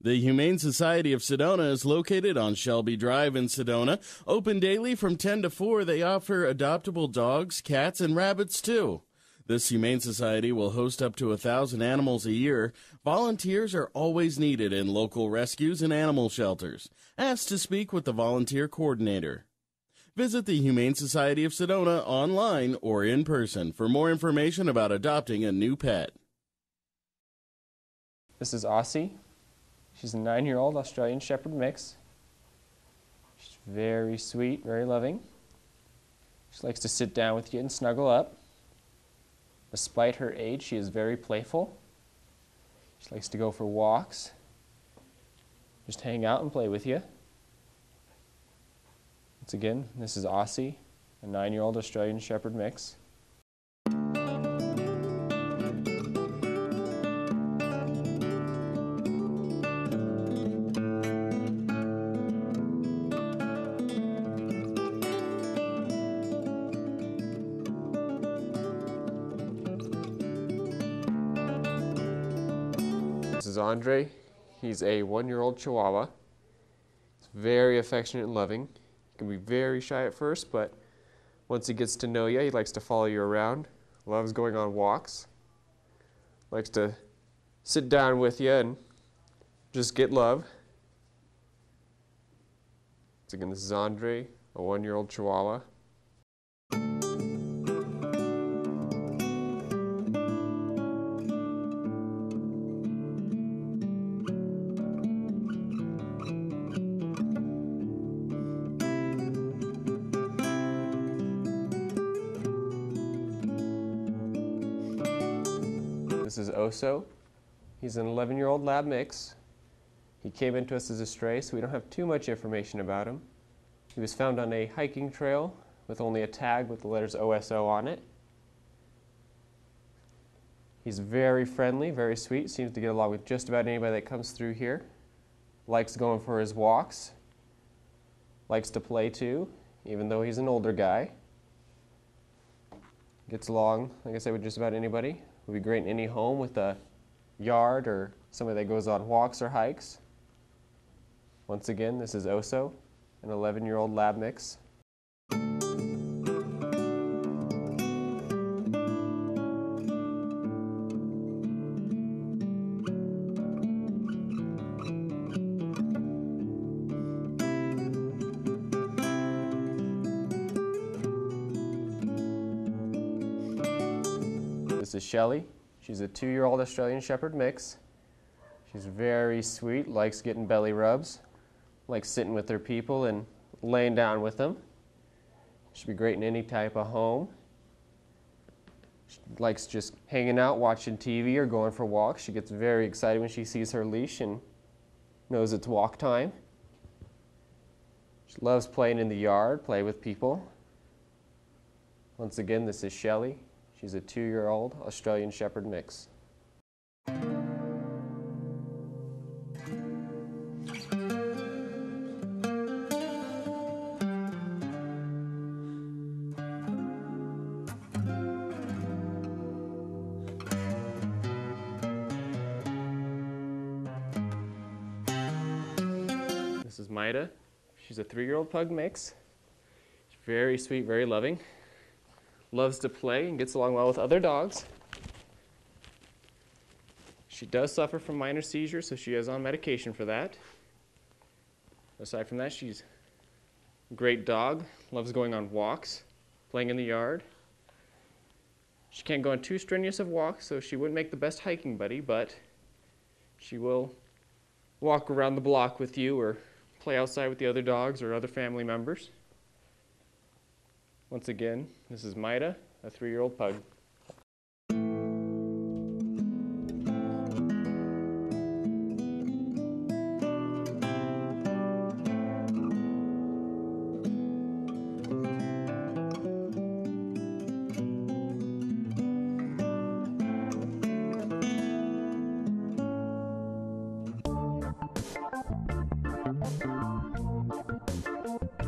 The Humane Society of Sedona is located on Shelby Drive in Sedona. Open daily from 10 to 4, they offer adoptable dogs, cats, and rabbits too. This Humane Society will host up to 1,000 animals a year. Volunteers are always needed in local rescues and animal shelters. Ask to speak with the volunteer coordinator. Visit the Humane Society of Sedona online or in person for more information about adopting a new pet. This is Aussie. She's a 9-year-old Australian Shepherd mix. She's very sweet, very loving. She likes to sit down with you and snuggle up. Despite her age, she is very playful. She likes to go for walks, just hang out and play with you. Once again, this is Aussie, a 9-year-old Australian Shepherd mix. This is Andre. He's a 1-year-old Chihuahua. He's very affectionate and loving. He can be very shy at first, but once he gets to know you, he likes to follow you around. Loves going on walks. Likes to sit down with you and just get love. Once again, this is Andre, a 1-year-old Chihuahua. This is Oso. He's an 11-year-old lab mix. He came into us as a stray, so we don't have too much information about him. He was found on a hiking trail with only a tag with the letters OSO on it. He's very friendly, very sweet, seems to get along with just about anybody that comes through here. Likes going for his walks. Likes to play too, even though he's an older guy. Gets along, like I said, with just about anybody. Would be great in any home with a yard or somebody that goes on walks or hikes. Once again, this is Oso, an 11-year-old lab mix. This is Shelly. She's a 2-year-old Australian Shepherd mix. She's very sweet, likes getting belly rubs, likes sitting with her people and laying down with them. She'd be great in any type of home. She likes just hanging out, watching TV or going for walks. She gets very excited when she sees her leash and knows it's walk time. She loves playing in the yard, play with people. Once again, this is Shelly. She's a 2-year-old Australian Shepherd mix. This is Maida. She's a 3-year-old pug mix. She's very sweet, very loving. Loves to play and gets along well with other dogs. She does suffer from minor seizures, so she is on medication for that. Aside from that, she's a great dog, loves going on walks, playing in the yard. She can't go on too strenuous of walks, so she wouldn't make the best hiking buddy, but she will walk around the block with you or play outside with the other dogs or other family members. Once again, this is Maida, a 3-year-old pug.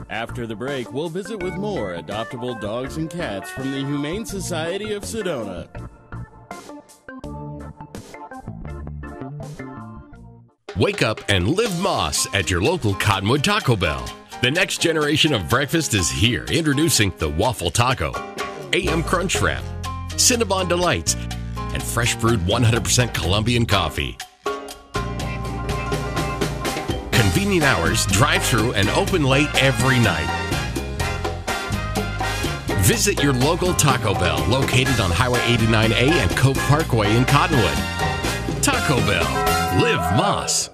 After the break, we'll visit with more adoptable dogs and cats from the Humane Society of Sedona. Wake up and live Moss at your local Cottonwood Taco Bell. The next generation of breakfast is here. Introducing the Waffle Taco, AM Crunch Wrap, Cinnabon Delights, and fresh brewed 100% Colombian coffee. Convenient hours, drive-through, and open late every night. Visit your local Taco Bell located on Highway 89A and Cove Parkway in Cottonwood. Taco Bell. Live Moss.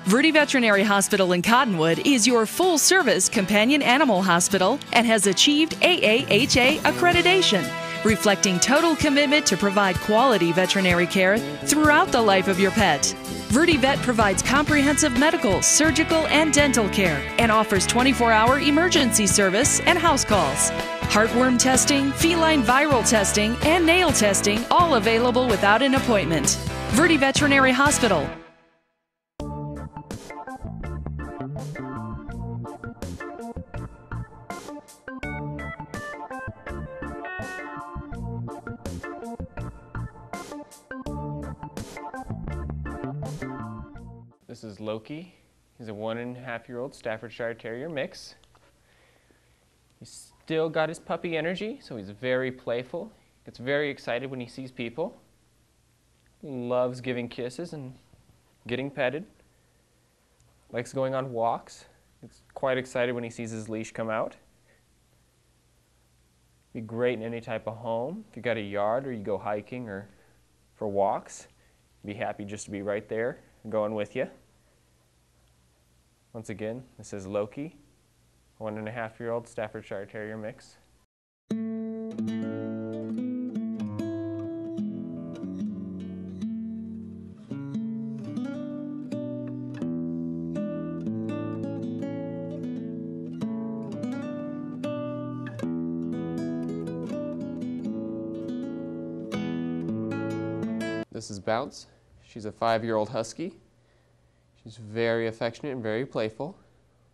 Verde Veterinary Hospital in Cottonwood is your full-service companion animal hospital and has achieved AAHA accreditation, reflecting total commitment to provide quality veterinary care throughout the life of your pet. Verde Vet provides comprehensive medical, surgical, and dental care and offers 24-hour emergency service and house calls. Heartworm testing, feline viral testing, and nail testing, all available without an appointment. Verde Veterinary Hospital. This is Loki. He's a 1.5-year-old Staffordshire Terrier mix. He's still got his puppy energy, so he's very playful. Gets very excited when he sees people. Loves giving kisses and getting petted. Likes going on walks. He's quite excited when he sees his leash come out. Be great in any type of home. If you got a yard or you go hiking or for walks, be happy just to be right there going with you. Once again, this is Loki, 1.5-year-old Staffordshire Terrier mix. This is Bounce. She's a 5-year-old husky. She's very affectionate and very playful.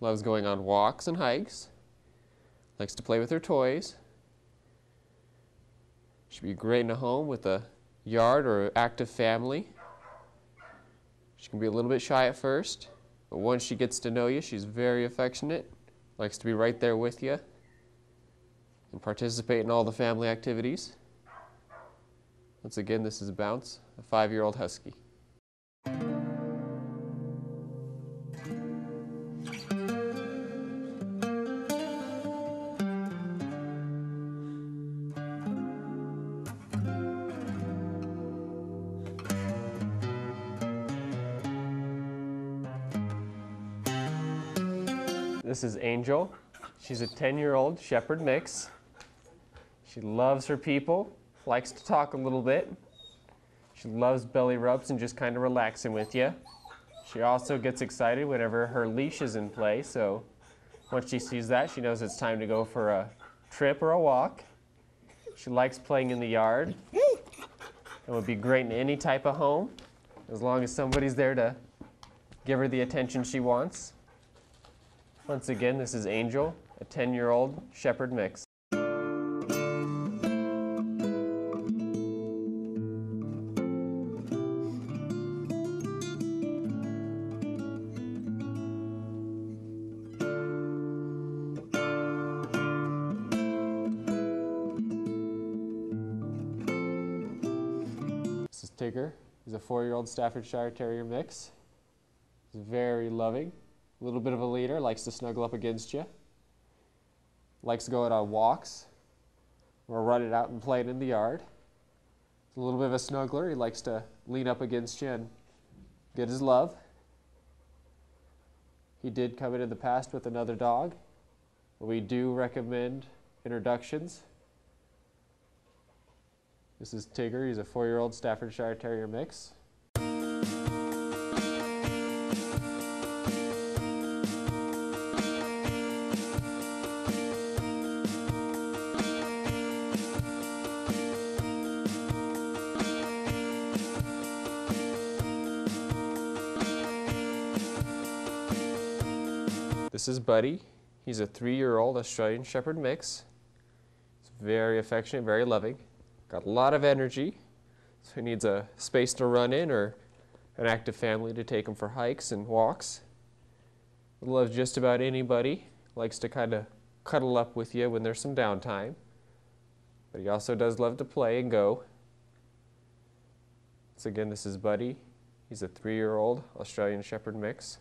Loves going on walks and hikes. Likes to play with her toys. She'd be great in a home with a yard or an active family. She can be a little bit shy at first, but once she gets to know you, she's very affectionate. Likes to be right there with you and participate in all the family activities. Once again, this is Bounce, a 5-year-old husky. This is Angel. She's a 10-year-old Shepherd mix. She loves her people, likes to talk a little bit. She loves belly rubs and just kind of relaxing with you. She also gets excited whenever her leash is in play, so once she sees that, she knows it's time to go for a trip or a walk. She likes playing in the yard. It would be great in any type of home, as long as somebody's there to give her the attention she wants. Once again, this is Angel, a 10-year-old Shepherd mix. This is Tigger. He's a 4-year-old Staffordshire Terrier mix. He's very loving. A little bit of a leader, likes to snuggle up against you. Likes going on walks or running out and playing in the yard. He's a little bit of a snuggler. He likes to lean up against you and get his love. He did come in the past with another dog, but we do recommend introductions. This is Tigger. He's a 4-year-old Staffordshire Terrier mix. This is Buddy. He's a 3-year-old Australian Shepherd mix. He's very affectionate, very loving. Got a lot of energy, so he needs a space to run in or an active family to take him for hikes and walks. Loves just about anybody. Likes to kind of cuddle up with you when there's some downtime. But he also does love to play and go. So again, this is Buddy. He's a 3-year-old Australian Shepherd mix.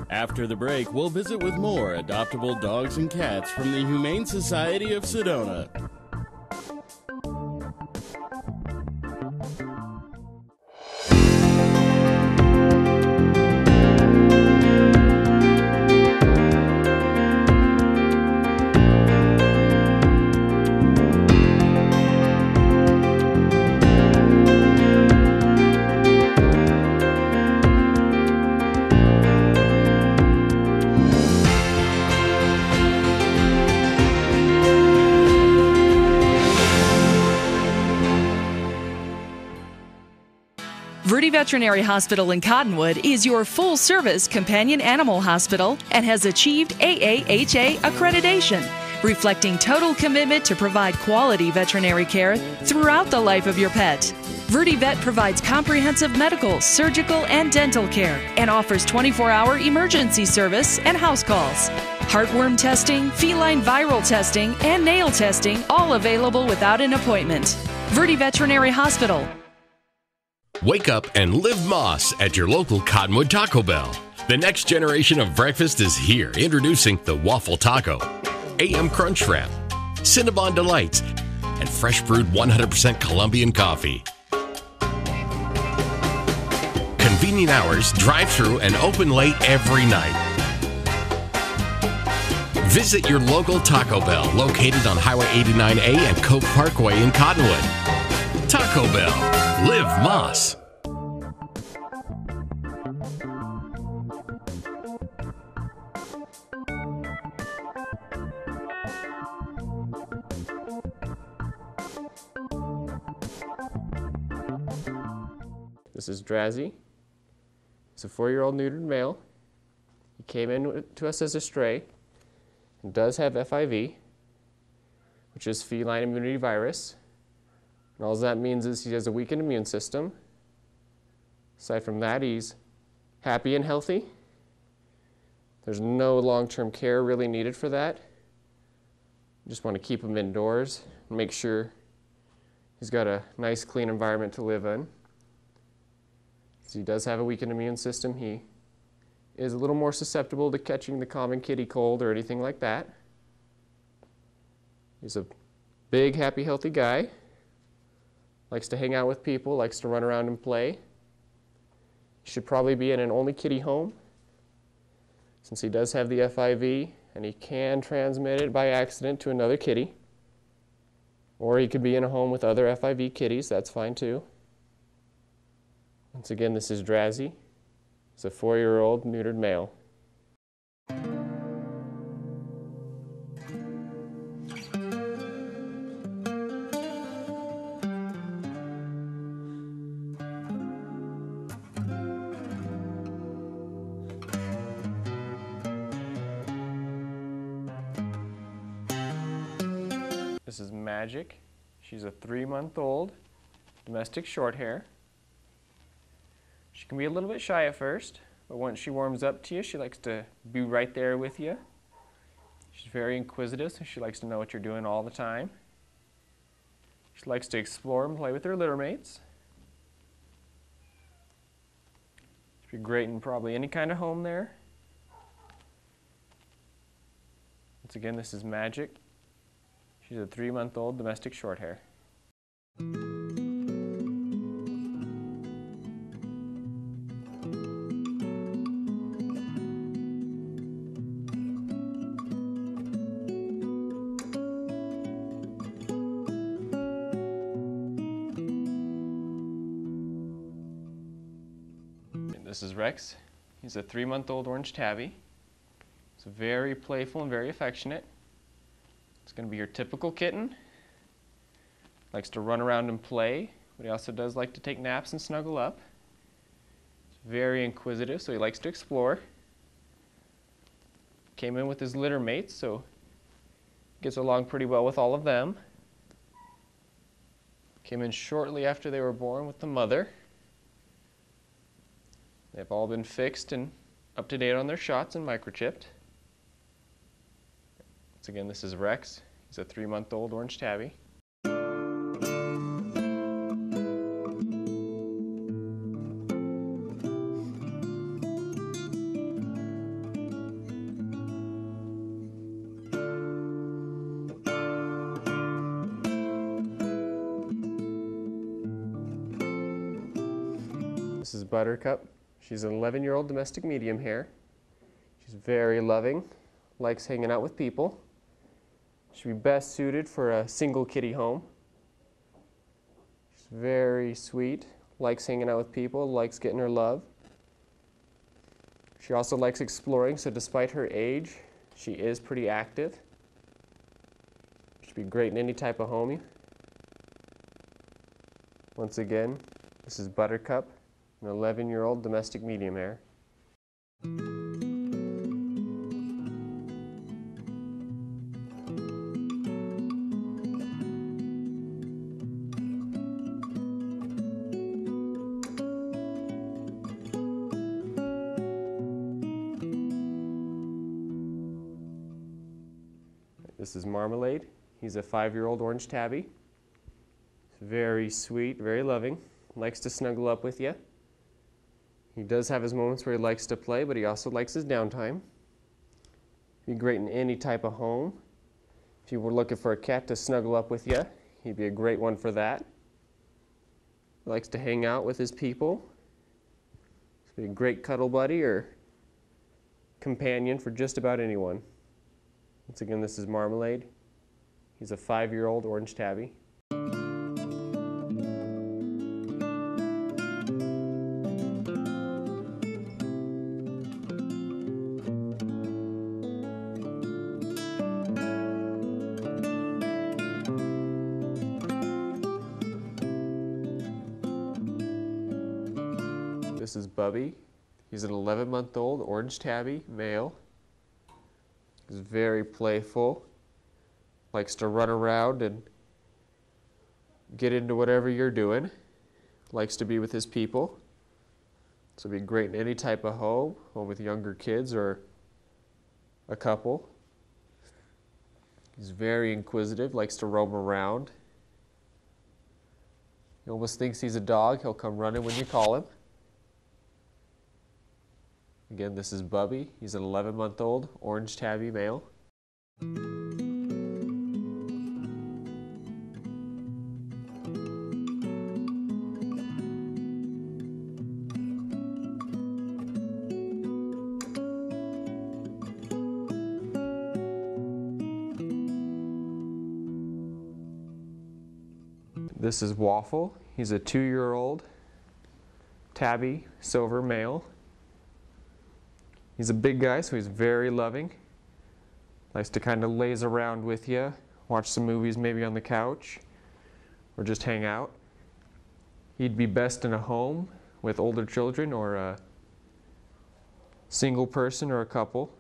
After the break, we'll visit with more adoptable dogs and cats from the Humane Society of Sedona. Verde Veterinary Hospital in Cottonwood is your full-service companion animal hospital and has achieved AAHA accreditation, reflecting total commitment to provide quality veterinary care throughout the life of your pet. Verde Vet provides comprehensive medical, surgical, and dental care and offers 24-hour emergency service and house calls. Heartworm testing, feline viral testing, and nail testing, all available without an appointment. Verde Veterinary Hospital. Wake up and live Moss at your local Cottonwood Taco Bell. The next generation of breakfast is here. Introducing the Waffle Taco, AM Crunch Wrap, Cinnabon Delights, and fresh brewed 100% Colombian coffee. Convenient hours, drive-through, and open late every night. Visit your local Taco Bell located on Highway 89A and Coke Parkway in Cottonwood. Taco Bell. Live Moss. This is Drazzy. He's a 4-year-old neutered male. He came in to us as a stray and does have FIV, which is feline immunity virus. And all that means is he has a weakened immune system. Aside from that, he's happy and healthy. There's no long-term care really needed for that. You just want to keep him indoors and make sure he's got a nice, clean environment to live in. So he does have a weakened immune system. He is a little more susceptible to catching the common kitty cold or anything like that. He's a big, happy, healthy guy. Likes to hang out with people, likes to run around and play. He should probably be in an only kitty home, since he does have the FIV and he can transmit it by accident to another kitty. Or he could be in a home with other FIV kitties, that's fine too. Once again, this is Drazzy. He's a 4-year-old neutered male. This is Magic. She's a 3-month-old domestic shorthair. She can be a little bit shy at first, but once she warms up to you, she likes to be right there with you. She's very inquisitive, so she likes to know what you're doing all the time. She likes to explore and play with her litter mates. She'd be great in probably any kind of home there. Once again, this is Magic. She's a 3-month-old domestic shorthair. This is Rex. He's a 3-month-old orange tabby. He's very playful and very affectionate. It's going to be your typical kitten. Likes to run around and play, but he also does like to take naps and snuggle up. He's very inquisitive, so he likes to explore. Came in with his litter mates, so gets along pretty well with all of them. Came in shortly after they were born with the mother. They've all been fixed and up to date on their shots and microchipped. Once again, this is Rex. He's a 3-month-old orange tabby. This is Buttercup. She's an 11-year-old domestic medium hair. She's very loving, likes hanging out with people. She'd be best suited for a single kitty home. She's very sweet, likes hanging out with people, likes getting her love. She also likes exploring, so despite her age, she is pretty active. She'd be great in any type of home. Once again, this is Buttercup, an 11-year-old domestic medium hair. This is Marmalade. He's a 5-year-old orange tabby. He's very sweet, very loving, likes to snuggle up with you. He does have his moments where he likes to play, but he also likes his downtime. He'd be great in any type of home. If you were looking for a cat to snuggle up with you, he'd be a great one for that. He likes to hang out with his people. He'd be a great cuddle buddy or companion for just about anyone. Once again, this is Marmalade. He's a 5-year-old orange tabby. This is Bubby. He's an 11-month-old orange tabby male. He's very playful, likes to run around and get into whatever you're doing, likes to be with his people. So he'd be great in any type of home with younger kids or a couple. He's very inquisitive, likes to roam around. He almost thinks he's a dog. He'll come running when you call him. Again, this is Bubby. He's an 11-month-old orange tabby male. This is Waffle. He's a 2-year-old tabby silver male. He's a big guy, so he's very loving. Likes to kind of laze around with you, watch some movies maybe on the couch, or just hang out. He'd be best in a home with older children or a single person or a couple.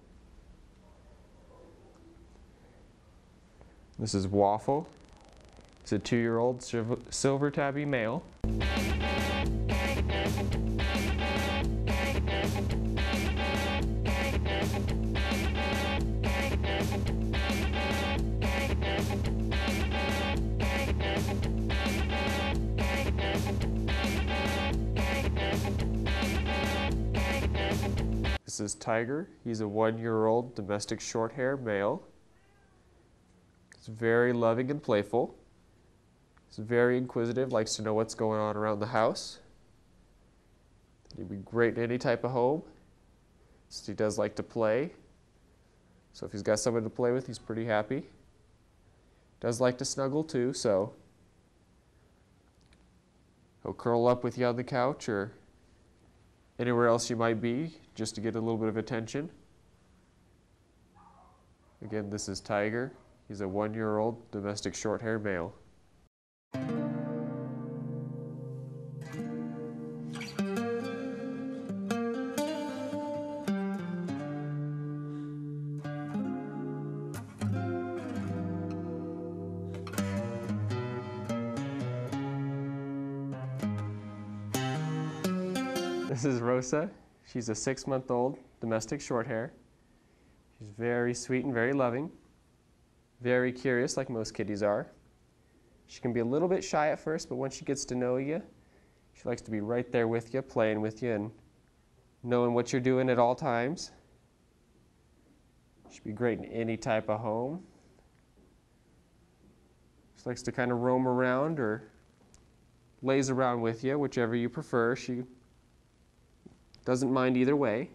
This is Waffle. He's a 2-year-old silver tabby male. This is Tiger. He's a 1-year-old domestic short-hair male. He's very loving and playful. He's very inquisitive, likes to know what's going on around the house. He'd be great in any type of home. So he does like to play. So if he's got someone to play with, he's pretty happy. Does like to snuggle too, so he'll curl up with you on the couch or anywhere else you might be, just to get a little bit of attention. Again, this is Tiger. He's a 1-year-old domestic short-haired male. This is Rosa. She's a 6-month-old domestic shorthair. She's very sweet and very loving, very curious like most kitties are. She can be a little bit shy at first, but once she gets to know you, she likes to be right there with you, playing with you, and knowing what you're doing at all times. She'd be great in any type of home. She likes to kind of roam around or lays around with you, whichever you prefer. She doesn't mind either way.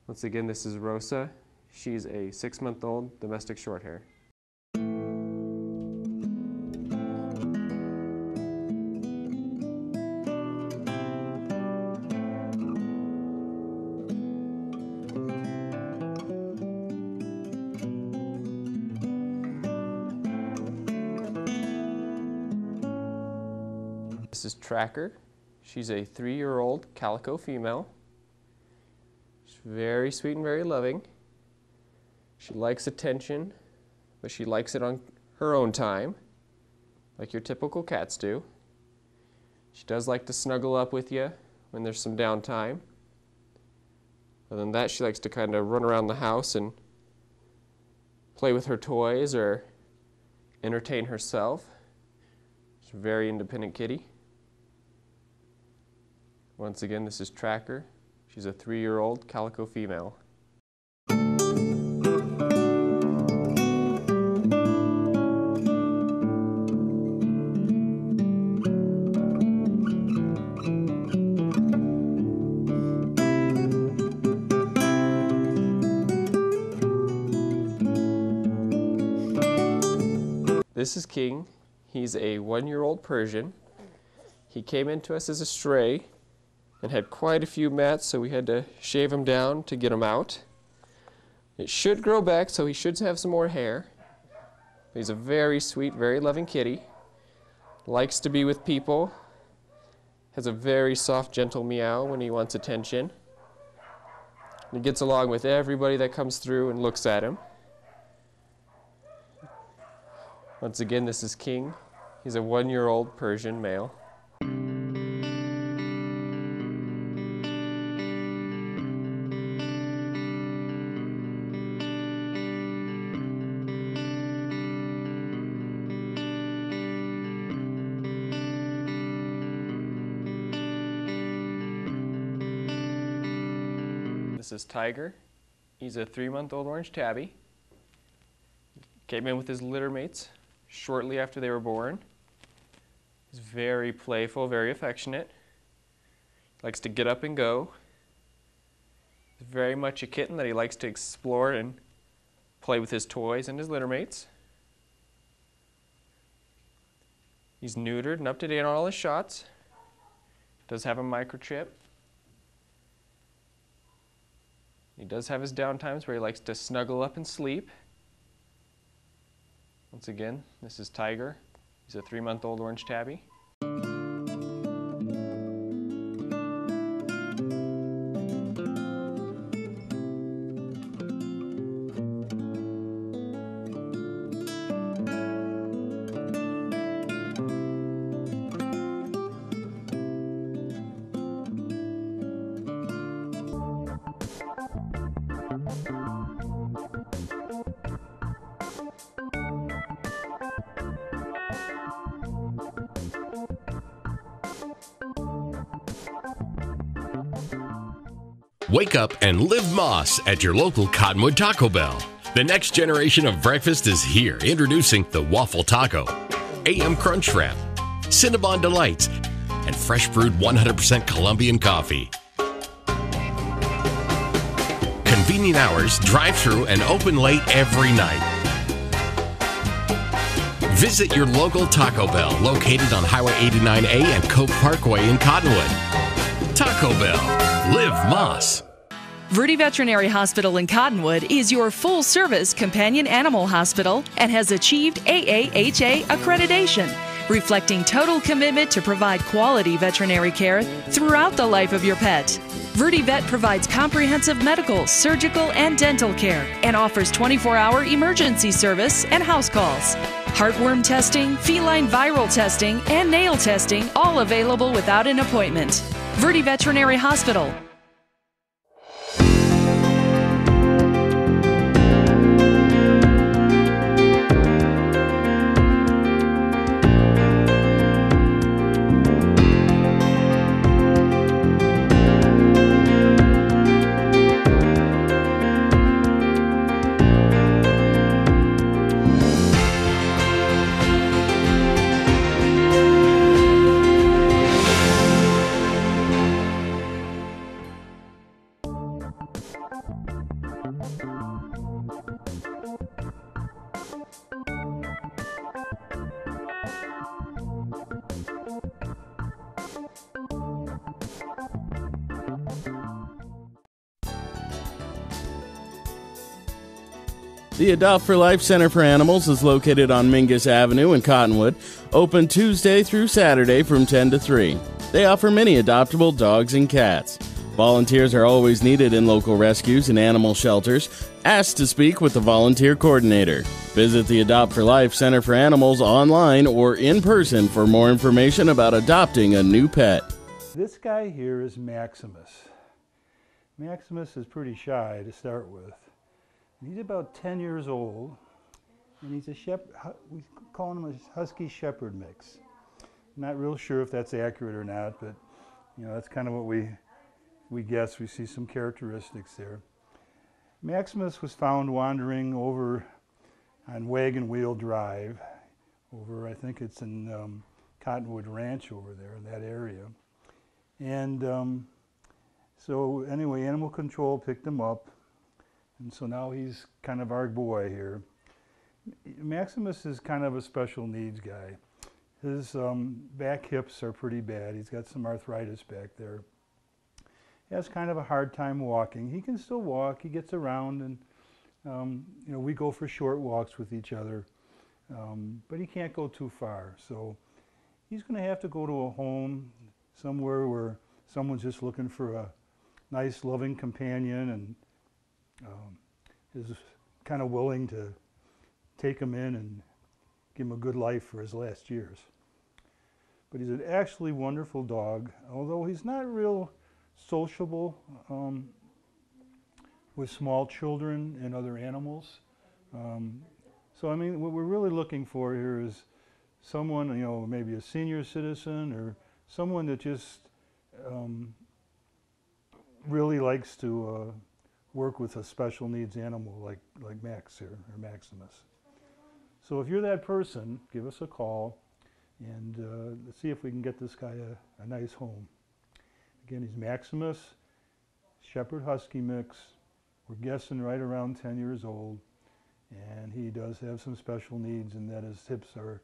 Once again, this is Rosa. She's a 6-month-old domestic shorthair. This is Tracker. She's a 3-year-old calico female. She's very sweet and very loving. She likes attention, but she likes it on her own time, like your typical cats do. She does like to snuggle up with you when there's some downtime. Other than that, she likes to kind of run around the house and play with her toys or entertain herself. She's a very independent kitty. Once again, this is Tracker. She's a 3-year-old calico female. This is King. He's a 1-year-old Persian. He came into us as a stray and had quite a few mats, so we had to shave him down to get him out. It should grow back, so he should have some more hair. He's a very sweet, very loving kitty. Likes to be with people. Has a very soft, gentle meow when he wants attention. He gets along with everybody that comes through and looks at him. Once again, this is King. He's a 1-year-old Persian male. This is Tiger. He's a 3-month-old orange tabby. Came in with his litter mates shortly after they were born. He's very playful, very affectionate. Likes to get up and go. He's very much a kitten that he likes to explore and play with his toys and his litter mates. He's neutered and up to date on all his shots. Does have a microchip. He does have his downtimes where he likes to snuggle up and sleep. Once again, this is Tiger. He's a 3-month-old orange tabby. Wake up and live Moss at your local Cottonwood Taco Bell. The next generation of breakfast is here. Introducing the Waffle Taco, AM Crunch Wrap, Cinnabon Delights, and fresh brewed 100% Colombian coffee. Convenient hours, drive-through, and open late every night. Visit your local Taco Bell located on Highway 89A and Cove Parkway in Cottonwood. Taco Bell. Live Moss. Verde Veterinary Hospital in Cottonwood is your full-service companion animal hospital and has achieved AAHA accreditation, reflecting total commitment to provide quality veterinary care throughout the life of your pet. Verde Vet provides comprehensive medical, surgical, and dental care and offers 24-hour emergency service and house calls. Heartworm testing, feline viral testing, and nail testing, all available without an appointment. Verde Veterinary Hospital. The Adopt for Life Center for Animals is located on Mingus Avenue in Cottonwood, open Tuesday through Saturday from 10 to 3. They offer many adoptable dogs and cats. Volunteers are always needed in local rescues and animal shelters. Ask to speak with the volunteer coordinator. Visit the Adopt for Life Center for Animals online or in person for more information about adopting a new pet. This guy here is Maximus. Maximus is pretty shy to start with. He's about 10 years old, and he's a we call him a Husky Shepherd mix. Not real sure if that's accurate or not, but you know, that's kind of what we guess. We see some characteristics there. Maximus was found wandering over on Wagon Wheel Drive, over, I think it's in Cottonwood Ranch over there in that area. And so anyway, Animal Control picked him up. And so now he's kind of our boy here. Maximus is kind of a special needs guy. His back hips are pretty bad. He's got some arthritis back there. He has kind of a hard time walking. He can still walk. He gets around, and you know, we go for short walks with each other. But he can't go too far. So he's going to have to go to a home somewhere where someone's just looking for a nice, loving companion and is kind of willing to take him in and give him a good life for his last years. But he's an actually wonderful dog, although he's not real sociable with small children and other animals. So I mean, what we're really looking for here is someone, you know, maybe a senior citizen or someone that just really likes to work with a special needs animal like Max here, or Maximus. So if you're that person, give us a call and let's see if we can get this guy a nice home. Again, he's Maximus, Shepherd Husky mix. We're guessing right around 10 years old, and he does have some special needs in that his hips are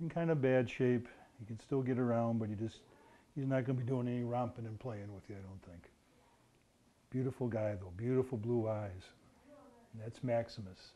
in kind of bad shape. He can still get around, but he's not going to be doing any romping and playing with you, I don't think. Beautiful guy, though. Beautiful blue eyes. And that's Maximus.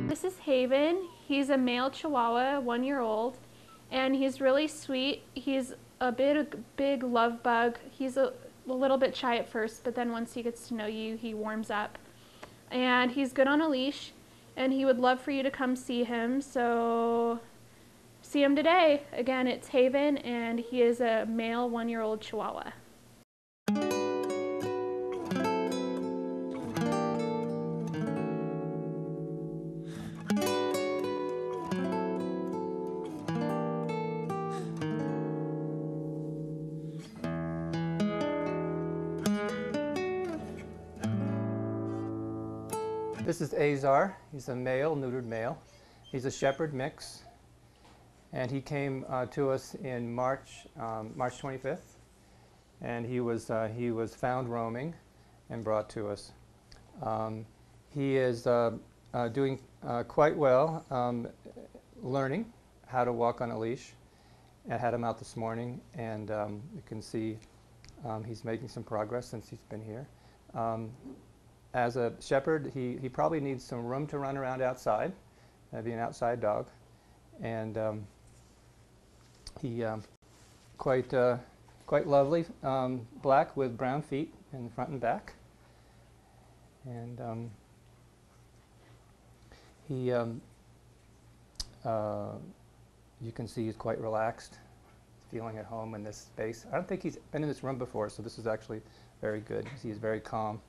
This is Haven. He's a male Chihuahua, 1 year old. And he's really sweet. He's a big love bug. He's a little bit shy at first, but then once he gets to know you, he warms up. And he's good on a leash, and he would love for you to come see him. So see him today. Again, it's Haven, and he is a male 1 year old Chihuahua. This is Azar. He's a male, neutered male. He's a Shepherd mix. And he came to us in March 25th, and he was found roaming and brought to us. He is doing quite well, learning how to walk on a leash. I had him out this morning, and you can see he's making some progress since he's been here. As a shepherd, he probably needs some room to run around outside. That'd be an outside dog. And he quite lovely, black with brown feet in the front and back. And you can see he's quite relaxed, feeling at home in this space. I don't think he's been in this room before, so this is actually very good. He's very calm.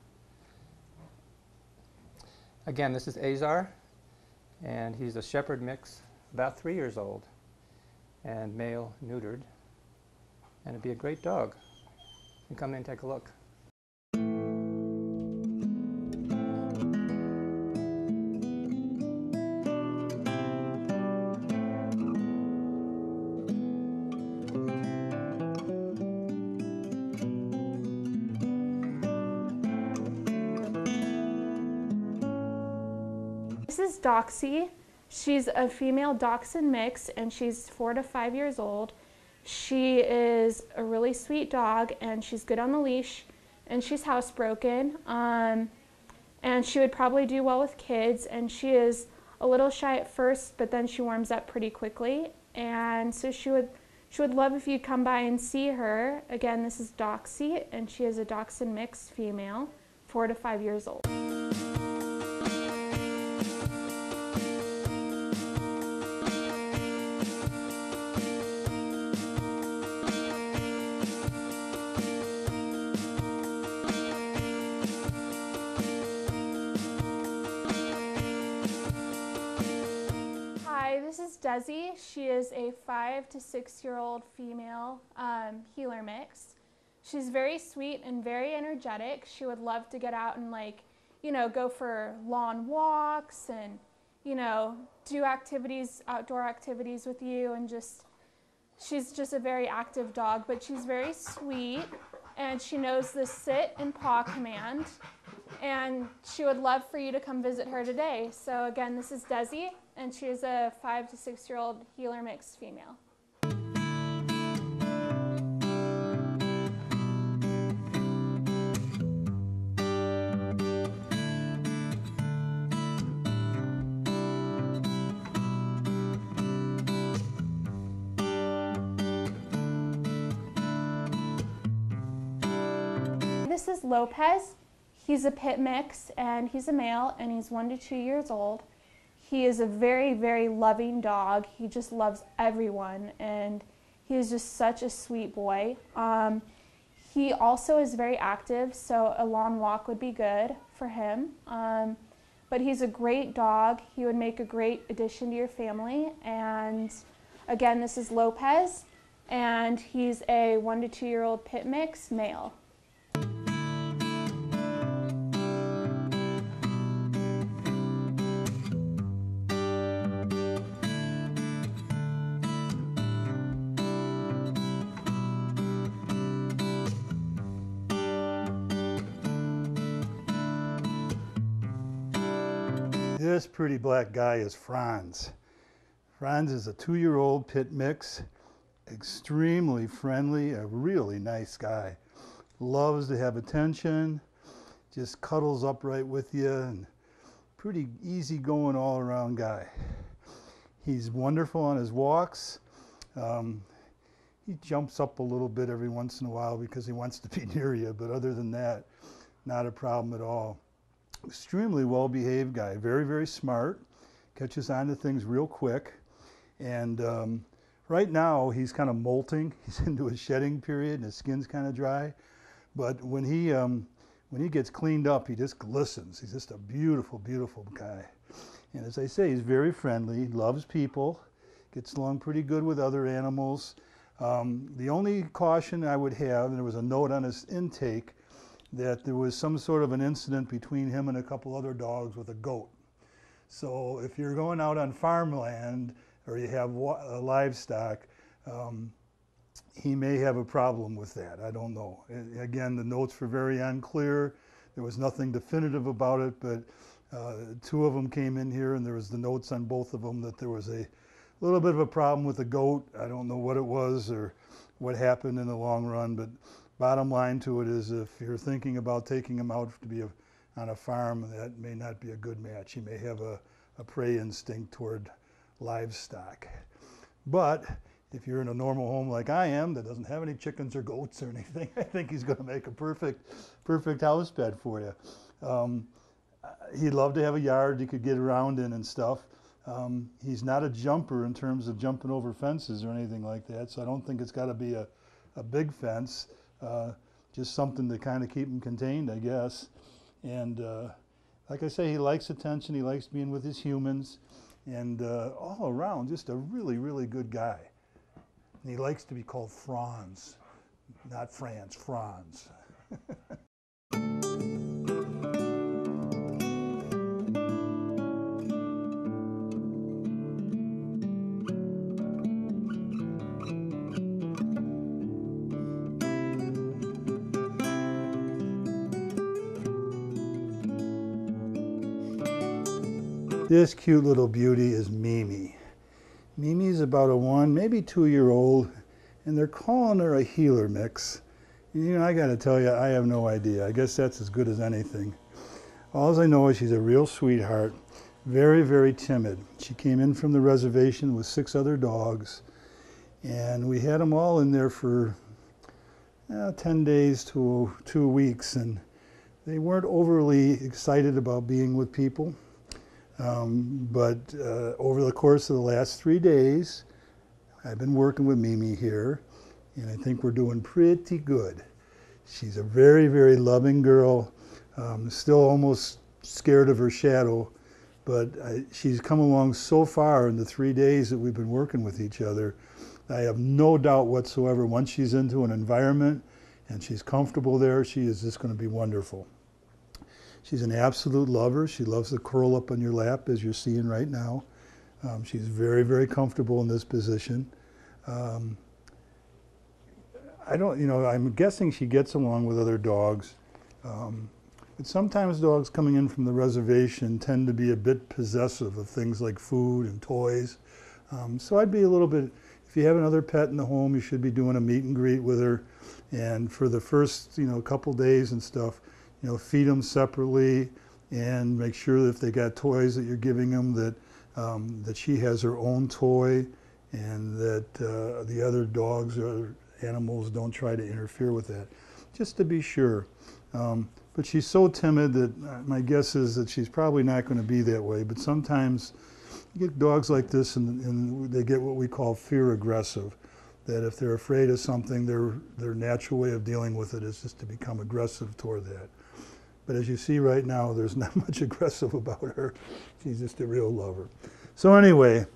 Again, this is Azar, and he's a shepherd mix, about 3 years old, and male neutered. And it'd be a great dog. You can come in and take a look. This is Doxy. She's a female Dachshund mix, and she's 4 to 5 years old. She is a really sweet dog, and she's good on the leash, and she's housebroken. And she would probably do well with kids, and she is a little shy at first, but then she warms up pretty quickly. And so she would love if you'd come by and see her. Again, this is Doxy, and she is a Dachshund mix female, 4 to 5 years old. This is Desi. She is a 5 to 6 year old female heeler mix. She's very sweet and very energetic. She would love to get out and go for lawn walks and, do activities, outdoor activities with you, and she's just a very active dog, but she's very sweet, and she knows the sit and paw command, and she would love for you to come visit her today. So again, this is Desi, and she is a 5 to 6 year old heeler mix female. This is Lopez. He's a pit mix, and he's a male, and he's 1 to 2 years old. He is a very, very loving dog. He just loves everyone, and he is just such a sweet boy. He also is very active, so a lawn walk would be good for him. But he's a great dog. He would make a great addition to your family. And again, this is Lopez, and he's a 1 to 2 year old pit mix male. This pretty black guy is Franz. Franz is a 2-year-old pit mix, extremely friendly, a really nice guy. Loves to have attention, just cuddles up right with you, and pretty easygoing all around guy. He's wonderful on his walks. He jumps up a little bit every once in a while because he wants to be near you, but other than that, not a problem at all. Extremely well-behaved guy, very, very smart, catches on to things real quick. And right now he's kind of molting. He's into a shedding period and his skin's kind of dry. But when he gets cleaned up, he just glistens. He's just a beautiful, beautiful guy. And as I say, he's very friendly, loves people, gets along pretty good with other animals. The only caution I would have, and there was a note on his intake, that there was some sort of an incident between him and a couple other dogs with a goat. So if you're going out on farmland or you have livestock, he may have a problem with that. I don't know. Again, the notes were very unclear. There was nothing definitive about it, but two of them came in here, and there was the notes on both of them that there was a little bit of a problem with the goat. I don't know what it was or what happened in the long run, but bottom line to it is, if you're thinking about taking him out to be on a farm, that may not be a good match. He may have a prey instinct toward livestock. But if you're in a normal home like I am that doesn't have any chickens or goats or anything, I think he's going to make a perfect house pet for you. He'd love to have a yard he could get around in and stuff. He's not a jumper in terms of jumping over fences or anything like that, so I don't think it's got to be a big fence, just something to kind of keep him contained, I guess. And like I say, he likes attention, he likes being with his humans, and all around, just a really, really good guy. And he likes to be called Franz, not Franz, Franz. This cute little beauty is Mimi. Mimi's about a 1, maybe 2-year-old, and they're calling her a heeler mix. You know, I gotta tell you, I have no idea. I guess that's as good as anything. All I know is she's a real sweetheart, very, very timid. She came in from the reservation with 6 other dogs, and we had them all in there for 10 days to 2 weeks, and they weren't overly excited about being with people. But over the course of the last 3 days, I've been working with Mimi here, and I think we're doing pretty good. She's a very, very loving girl, still almost scared of her shadow, but she's come along so far in the 3 days that we've been working with each other. I have no doubt whatsoever, once she's into an environment and she's comfortable there, she is just going to be wonderful. She's an absolute lover. She loves to curl up on your lap, as you're seeing right now. She's very, very comfortable in this position. I'm guessing she gets along with other dogs. But sometimes dogs coming in from the reservation tend to be a bit possessive of things like food and toys. So I'd be a little bit, if you have another pet in the home, you should be doing a meet and greet with her. And for the first, couple days and stuff, feed them separately and make sure that if they got toys that you're giving them, that she has her own toy, and that the other dogs or animals don't try to interfere with that, just to be sure. But she's so timid that my guess is that she's probably not going to be that way. But sometimes you get dogs like this and they get what we call fear aggressive, that if they're afraid of something, their natural way of dealing with it is just to become aggressive toward that. But as you see right now, there's not much aggressive about her. She's just a real lover. So anyway,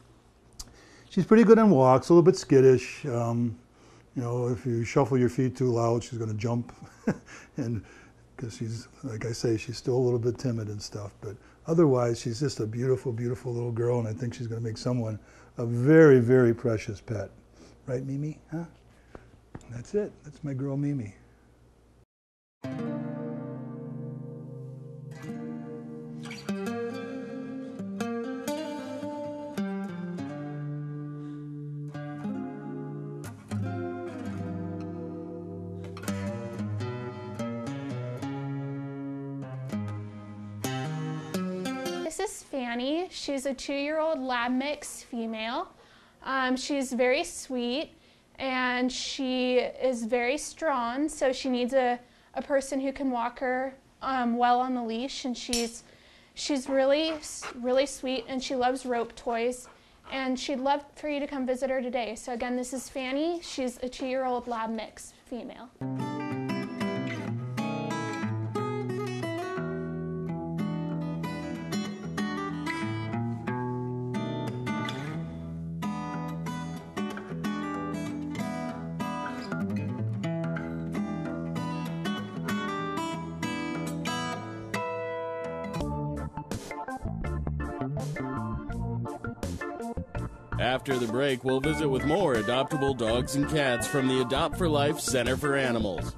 she's pretty good on walks, a little bit skittish. If you shuffle your feet too loud, she's going to jump. And because she's, like I say, she's still a little bit timid and stuff. But otherwise, she's just a beautiful, beautiful little girl, and I think she's going to make someone a very, very precious pet. Right, Mimi? Huh? That's it. That's my girl, Mimi. This is Fanny. She's a 2-year-old lab mix female. She's very sweet and she is very strong, so she needs a person who can walk her well on the leash, and she's really, really sweet, and she loves rope toys, and she'd love for you to come visit her today. So again, this is Fanny. She's a 2-year-old lab mix female. After the break, we'll visit with more adoptable dogs and cats from the Adopt for Life Center for Animals.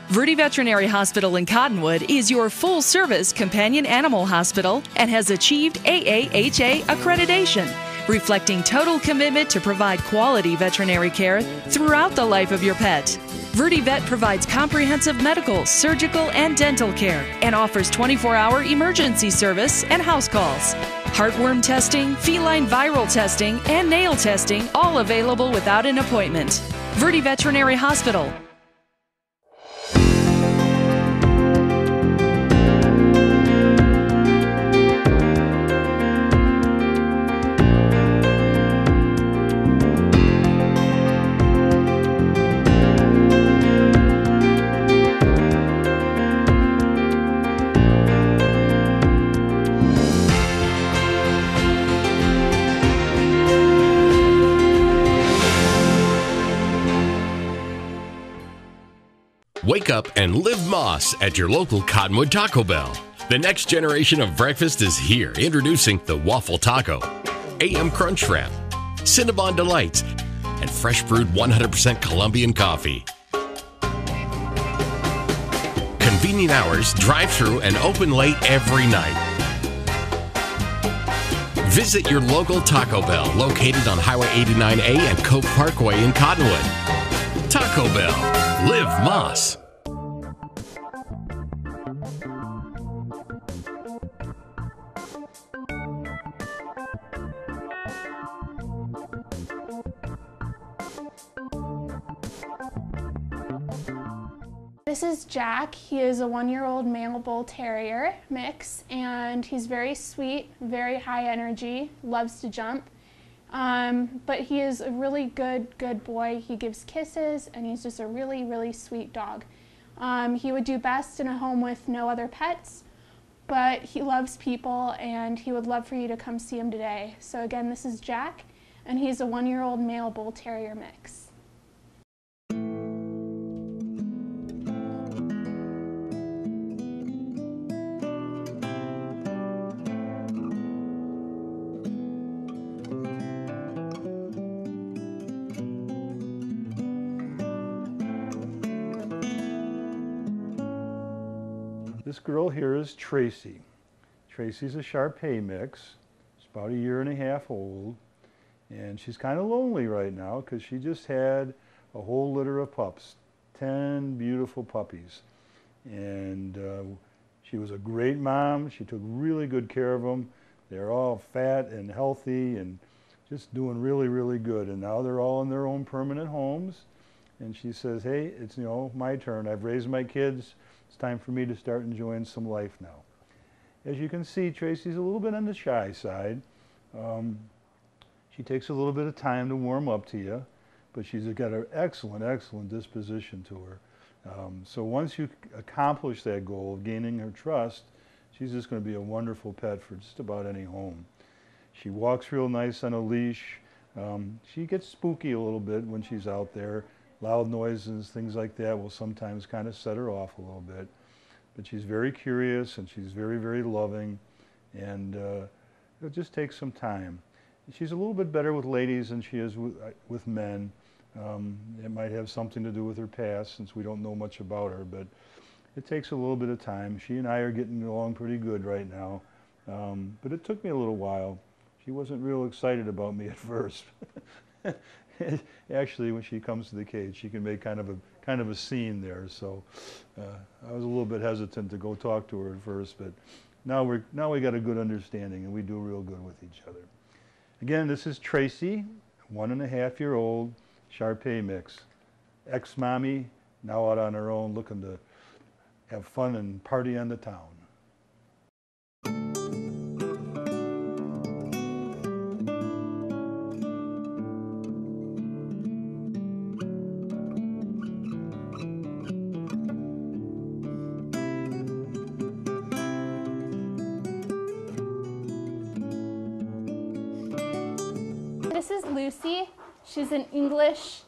Verde Veterinary Hospital in Cottonwood is your full-service companion animal hospital and has achieved AAHA accreditation, reflecting total commitment to provide quality veterinary care throughout the life of your pet. Verde Vet provides comprehensive medical, surgical, and dental care and offers 24-hour emergency service and house calls. Heartworm testing, feline viral testing, and nail testing, all available without an appointment. Verde Veterinary Hospital. Wake up and live Moss at your local Cottonwood Taco Bell. The next generation of breakfast is here. Introducing the Waffle Taco, AM Crunch Wrap, Cinnabon Delights, and fresh brewed 100% Colombian coffee. Convenient hours, drive-through, and open late every night. Visit your local Taco Bell located on Highway 89A and Coke Parkway in Cottonwood. Taco Bell. Live Moss. This is Jack. He is a 1-year-old male bull terrier mix, and he's very sweet, very high energy, loves to jump. But he is a really good boy. He gives kisses, and he's just a really sweet dog. He would do best in a home with no other pets, but he loves people, and he would love for you to come see him today. So again, this is Jack, and he's a 1-year-old male bull terrier mix. This girl here is Tracy. Tracy's a Shar-Pei mix. She's about 1.5 years old, and she's kind of lonely right now because she just had a whole litter of pups, 10 beautiful puppies. And she was a great mom. She took really good care of them. They're all fat and healthy and just doing really good. And now they're all in their own permanent homes. And she says, hey, it's my turn. I've raised my kids. It's time for me to start enjoying some life now. As you can see, Tracy's a little bit on the shy side. She takes a little bit of time to warm up to you, but she's got an excellent disposition to her. So once you accomplish that goal of gaining her trust, she's just going to be a wonderful pet for just about any home. She walks real nice on a leash. She gets spooky a little bit when she's out there. Loud noises, things like that will sometimes kind of set her off a little bit. But she's very curious and she's very loving, and it'll just take some time. She's a little bit better with ladies than she is with men. It might have something to do with her past since we don't know much about her, but it takes a little bit of time. She and I are getting along pretty good right now, but it took me a little while. She wasn't real excited about me at first. Actually, when she comes to the cage, she can make kind of a scene there. So I was a little bit hesitant to go talk to her at first, but now we got a good understanding, and we do real good with each other. Again, this is Tracy, 1.5-year-old Shar-Pei mix, ex-mommy, now out on her own, looking to have fun and party on the town. This is Lucy. She's an English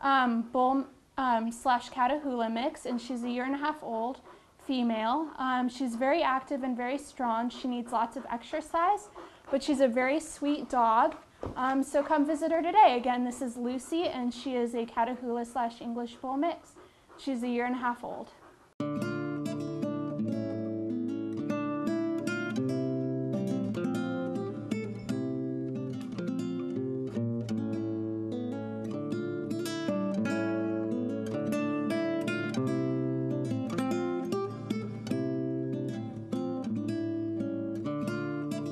bull / Catahoula mix, and she's 1.5 years old, female. She's very active and very strong. She needs lots of exercise, but she's a very sweet dog. So come visit her today. Again, this is Lucy, and she is a Catahoula/English Bull mix. She's 1.5 years old.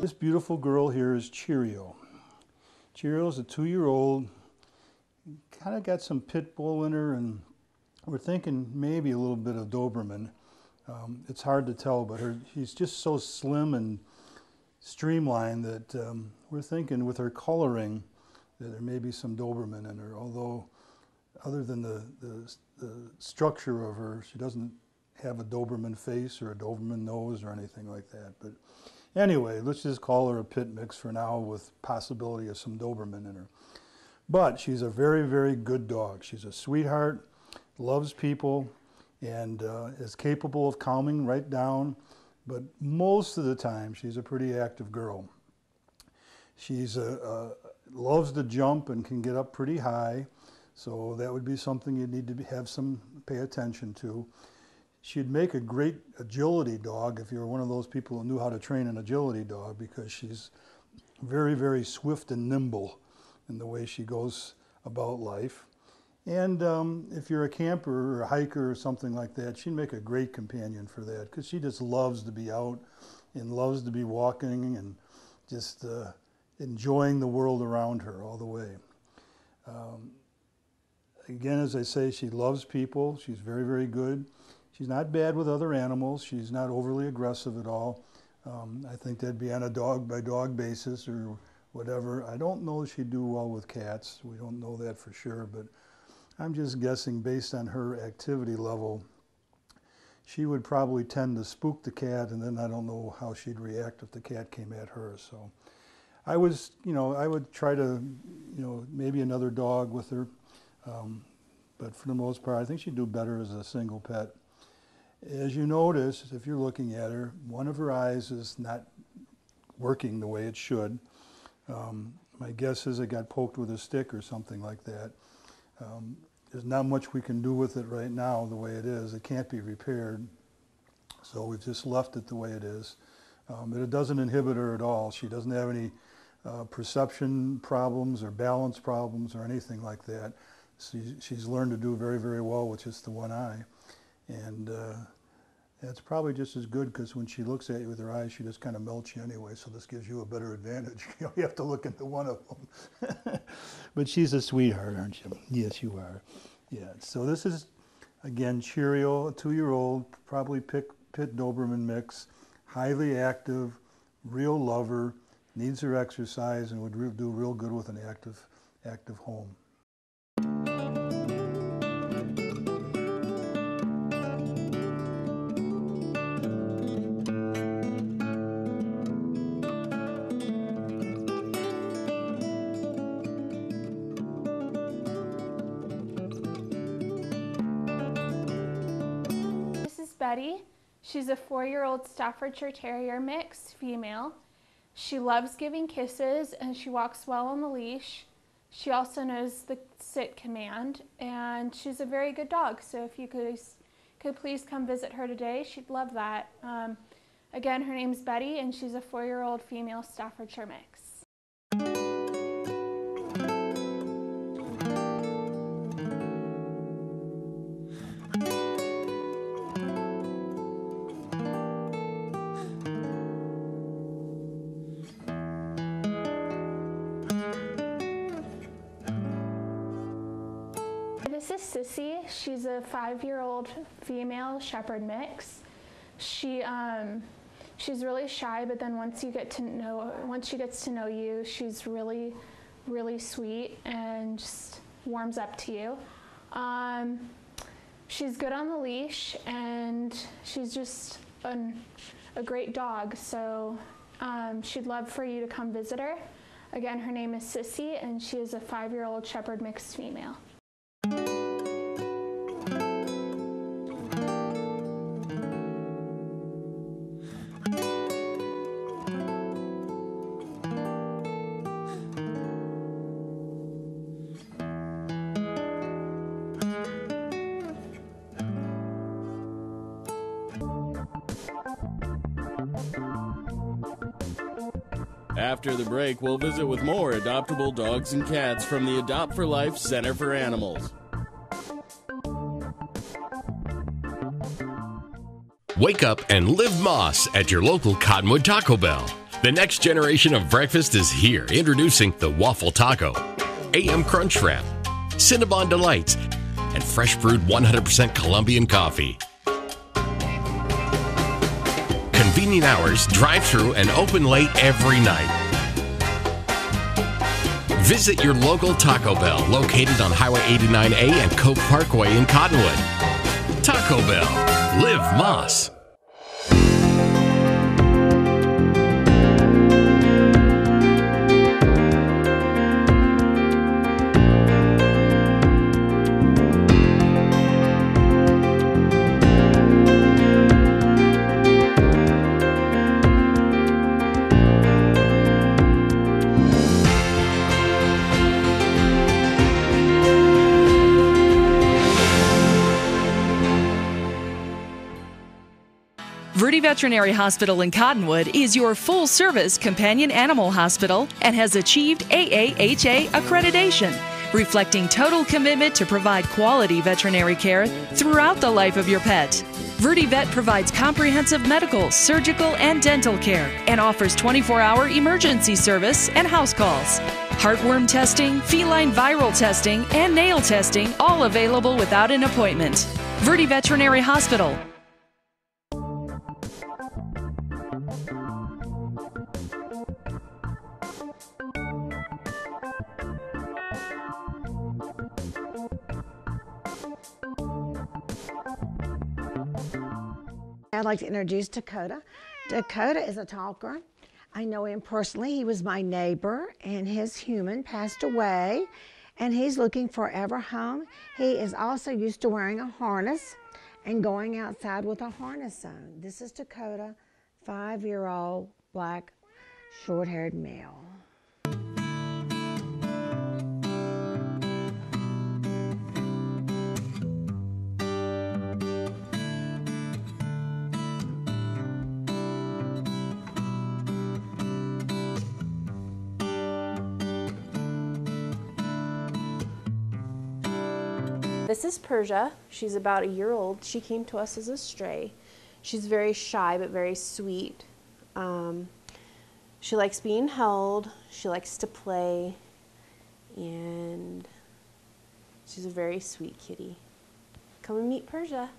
This beautiful girl here is Cheerio. Cheerio's a 2-year-old, kind of got some pit bull in her, and we're thinking maybe a little bit of Doberman. It's hard to tell, but she's just so slim and streamlined that we're thinking with her coloring that there may be some Doberman in her, although other than the structure of her, she doesn't have a Doberman face or a Doberman nose or anything like that. But anyway, let's just call her a pit mix for now with possibility of some Doberman in her. But she's a very, very good dog. She's a sweetheart, loves people, and is capable of calming right down. But most of the time, she's a pretty active girl. She's loves to jump and can get up pretty high. So that would be something you'd need to pay attention to. She'd make a great agility dog if you're one of those people who knew how to train an agility dog, because she's very, very swift and nimble in the way she goes about life. And if you're a camper or a hiker or something like that, she'd make a great companion for that, because she just loves to be out and loves to be walking and just enjoying the world around her all the way. Again, as I say, she loves people. She's very, very good. She's not bad with other animals. She's not overly aggressive at all. I think that'd be on a dog-by-dog basis or whatever. I don't know if she'd do well with cats. We don't know that for sure, but I'm just guessing based on her activity level, she would probably tend to spook the cat, and then I don't know how she'd react if the cat came at her. So I would try to, maybe another dog with her. But for the most part, I think she'd do better as a single pet. As you notice, if you're looking at her, one of her eyes is not working the way it should. My guess is it got poked with a stick or something like that. There's not much we can do with it right now the way it is. It can't be repaired, so we've just left it the way it is. But it doesn't inhibit her at all. She doesn't have any perception problems or balance problems or anything like that. She's learned to do very, very well with just the one eye. And that's probably just as good, because when she looks at you with her eyes, she just kind of melts you anyway, so this gives you a better advantage. You have to look into one of them. But she's a sweetheart, aren't you? Yes, you are. Yeah, so this is, again, Cheerio, a 2-year-old, probably pit Doberman mix, highly active, real lover, needs her exercise, and would do real good with an active home. Betty. She's a 4-year-old Staffordshire Terrier mix, female. She loves giving kisses, and she walks well on the leash. She also knows the sit command, and she's a very good dog. So if you could please come visit her today, she'd love that. Again, her name's Betty, and she's a 4-year-old female Staffordshire mix. This is Sissy. She's a 5-year-old female shepherd mix. She's really shy, but then once she gets to know you, she's really, really sweet and just warms up to you. She's good on the leash, and she's just a great dog. So she'd love for you to come visit her. Again, her name is Sissy, and she is a 5-year-old shepherd mixed female. After the break, we'll visit with more adoptable dogs and cats from the Adopt for Life Center for Animals. Wake up and live Moss at your local Cottonwood Taco Bell. The next generation of breakfast is here. Introducing the Waffle Taco, AM Crunch Wrap, Cinnabon Delights, and fresh brewed 100% Colombian coffee. Convenient hours, drive-through, and open late every night. Visit your local Taco Bell located on Highway 89A and Coke Parkway in Cottonwood. Taco Bell. Live Moss. Verde Veterinary Hospital in Cottonwood is your full-service companion animal hospital and has achieved AAHA accreditation, reflecting total commitment to provide quality veterinary care throughout the life of your pet. Verde Vet provides comprehensive medical, surgical, and dental care and offers 24-hour emergency service and house calls. Heartworm testing, feline viral testing, and nail testing, all available without an appointment. Verde Veterinary Hospital. I'd like to introduce Dakota. Dakota is a talker. I know him personally. He was my neighbor, and his human passed away, and he's looking for ever home. He is also used to wearing a harness and going outside with a harness on. This is Dakota, 5-year-old, black, short-haired male. This is Persia. She's about a year old. She came to us as a stray. She's very shy but very sweet. She likes being held. She likes to play. And she's a very sweet kitty. Come and meet Persia.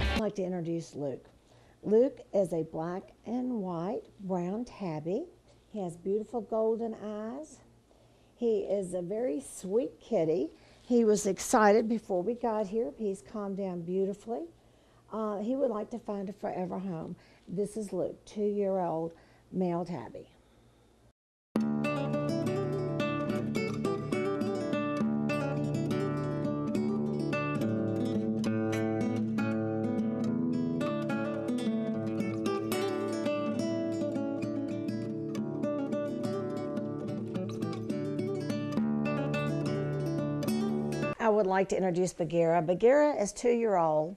I'd like to introduce Luke. Luke is a black and white brown tabby. He has beautiful golden eyes. He is a very sweet kitty. He was excited before we got here. He's calmed down beautifully. He would like to find a forever home. This is Luke, 2-year-old male tabby. I would like to introduce Bagheera. Bagheera is 2-year-old.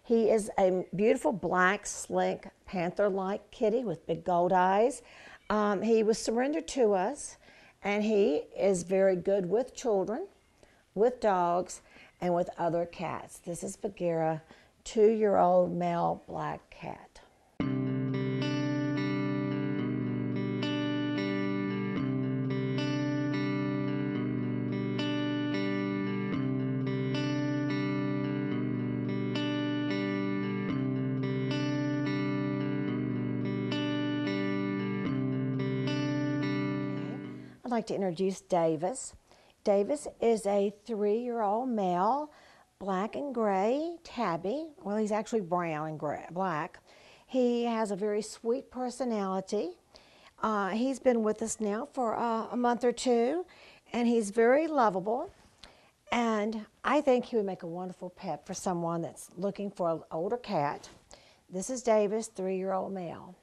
He is a beautiful black, slick, panther-like kitty with big gold eyes. He was surrendered to us, and he is very good with children, with dogs, and with other cats. This is Bagheera, 2-year-old male black cat. I'd like to introduce Davis. Davis is a 3-year-old male, black and gray tabby. Well, he's actually brown and gray, black. He has a very sweet personality. He's been with us now for a month or two, and he's very lovable. And I think he would make a wonderful pet for someone that's looking for an older cat. This is Davis, 3-year-old male.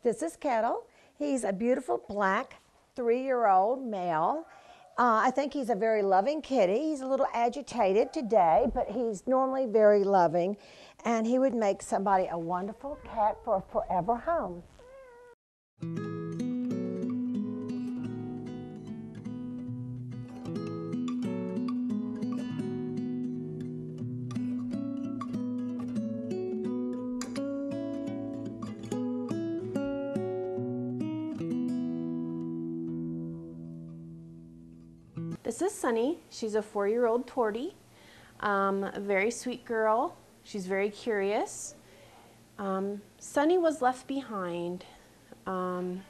This is Kettle. He's a beautiful black 3-year-old male. I think he's a very loving kitty. He's a little agitated today, but he's normally very loving, and he would make somebody a wonderful cat for a forever home. This is Sunny. She's a 4-year-old tortie, a very sweet girl. She's very curious. Sunny was left behind, and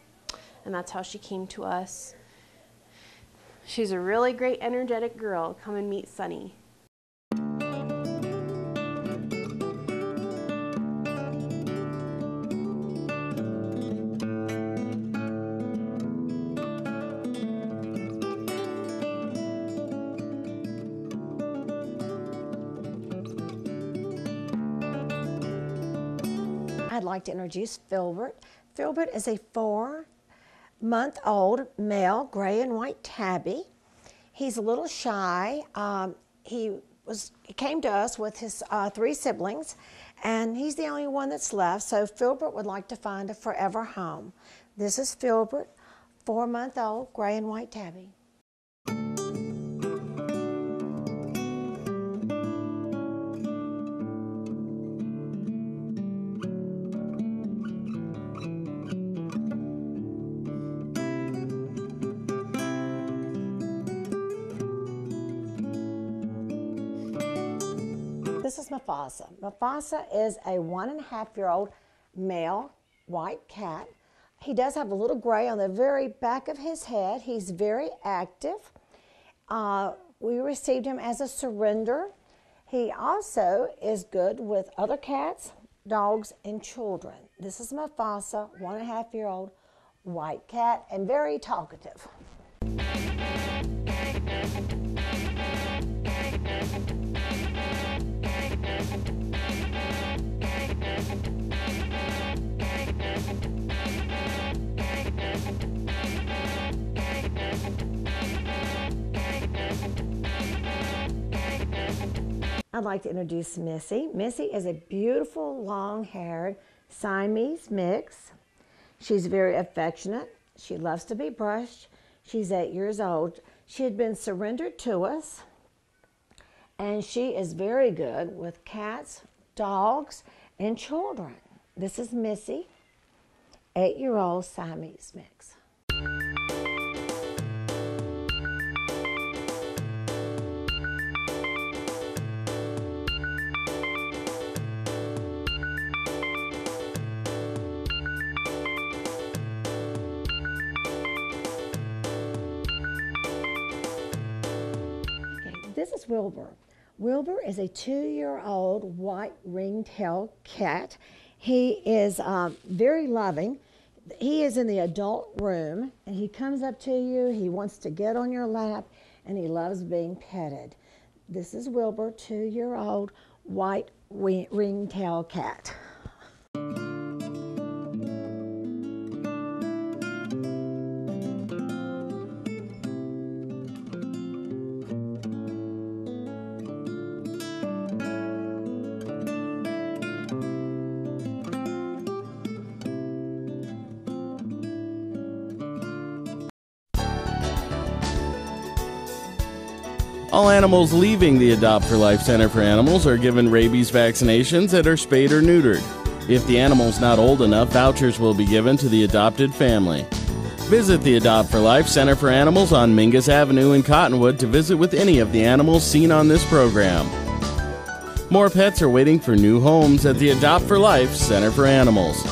that's how she came to us. She's a really great, energetic girl. Come and meet Sunny. I'd like to introduce Filbert. Filbert is a 4-month-old male gray and white tabby. He's a little shy. He came to us with his 3 siblings, and he's the only one that's left, so Filbert would like to find a forever home. This is Filbert, 4-month-old gray and white tabby. This is Mufasa. Mufasa is a 1.5-year-old male white cat. He does have a little gray on the very back of his head. He's very active. We received him as a surrender. He also is good with other cats, dogs, and children. This is Mufasa, 1.5-year-old white cat, and very talkative. I'd like to introduce Missy. Missy is a beautiful, long-haired Siamese mix. She's very affectionate. She loves to be brushed. She's 8 years old. She had been surrendered to us, and she is very good with cats, dogs, and children. This is Missy, 8-year-old Siamese mix. This is Wilbur. Wilbur is a 2-year-old white ringtail cat. He is very loving. He is in the adult room, and he comes up to you. He wants to get on your lap, and he loves being petted. This is Wilbur, 2-year-old white ringtail cat. All animals leaving the Adopt for Life Center for Animals are given rabies vaccinations and are spayed or neutered. If the animal's not old enough, vouchers will be given to the adopted family. Visit the Adopt for Life Center for Animals on Mingus Avenue in Cottonwood to visit with any of the animals seen on this program. More pets are waiting for new homes at the Adopt for Life Center for Animals.